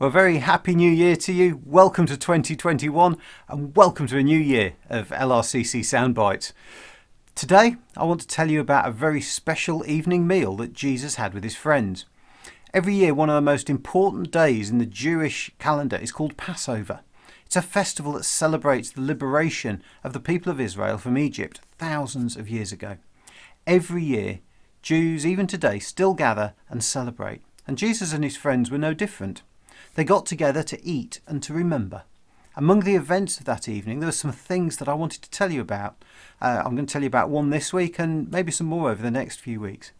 Well, very happy new year to you. Welcome to 2021 and welcome to a new year of LRCC Soundbites. Today, I want to tell you about a very special evening meal that Jesus had with his friends. Every year, one of the most important days in the Jewish calendar is called Passover. It's a festival that celebrates the liberation of the people of Israel from Egypt thousands of years ago. Every year, Jews, even today, still gather and celebrate. And Jesus and his friends were no different. They got together to eat and to remember. Among the events of that evening, there were some things that I wanted to tell you about. I'm going to tell you about one this week and maybe some more over the next few weeks.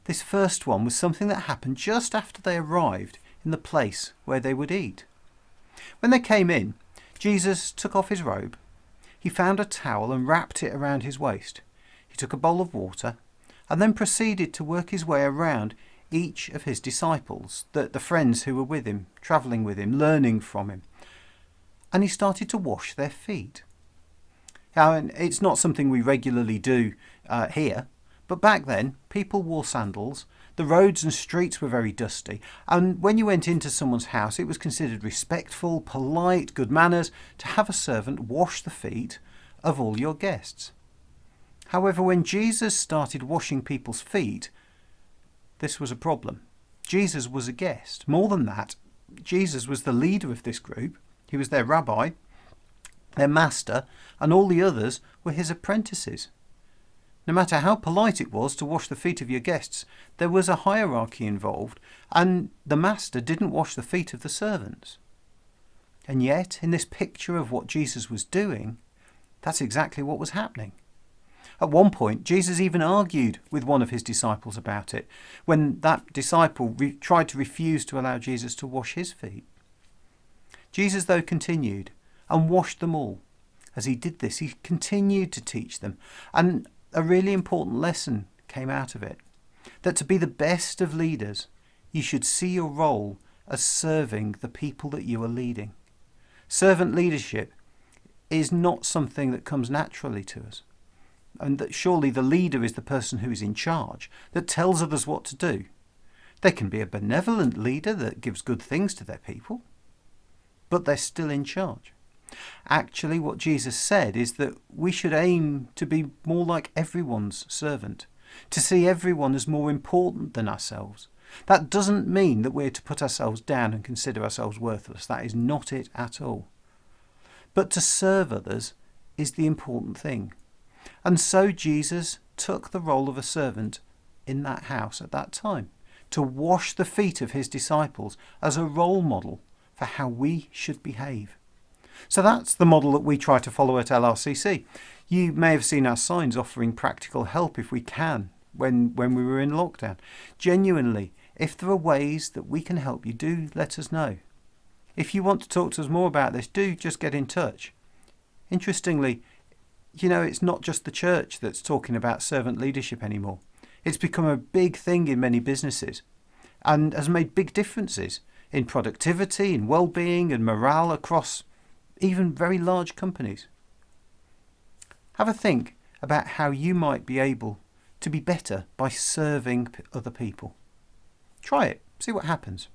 This first one was something that happened just after they arrived in the place where they would eat. When they came in, Jesus took off his robe. He found a towel and wrapped it around his waist. He took a bowl of water and then proceeded to work his way around each of his disciples, the friends who were with him, travelling with him, learning from him. And he started to wash their feet. Now, it's not something we regularly do here, but back then people wore sandals. The roads and streets were very dusty, and when you went into someone's house, it was considered respectful, polite, good manners to have a servant wash the feet of all your guests. However, when Jesus started washing people's feet, this was a problem. Jesus was a guest. More than that, Jesus was the leader of this group. He was their rabbi, their master, and all the others were his apprentices. No matter how polite it was to wash the feet of your guests, there was a hierarchy involved, and the master didn't wash the feet of the servants. And yet, in this picture of what Jesus was doing, that's exactly what was happening. At one point, Jesus even argued with one of his disciples about it, when that disciple tried to refuse to allow Jesus to wash his feet. Jesus, though, continued and washed them all. As he did this, he continued to teach them, and a really important lesson came out of it, that to be the best of leaders, you should see your role as serving the people that you are leading. Servant leadership is not something that comes naturally to us. And that surely the leader is the person who is in charge, that tells others what to do. They can be a benevolent leader that gives good things to their people, but they're still in charge. Actually, what Jesus said is that we should aim to be more like everyone's servant, to see everyone as more important than ourselves. That doesn't mean that we're to put ourselves down and consider ourselves worthless. That is not it at all. But to serve others is the important thing. And so Jesus took the role of a servant in that house at that time, to wash the feet of his disciples as a role model for how we should behave. So that's the model that we try to follow at LRCC. You may have seen our signs offering practical help if we can when we were in lockdown. Genuinely, if there are ways that we can help you, do let us know. If you want to talk to us more about this, do just get in touch. Interestingly, it's not just the church that's talking about servant leadership anymore. It's become a big thing in many businesses and has made big differences in productivity, in well-being and morale across even very large companies. Have a think about how you might be able to be better by serving other people. Try it, see what happens.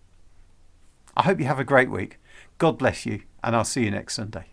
I hope you have a great week. God bless you, and I'll see you next Sunday.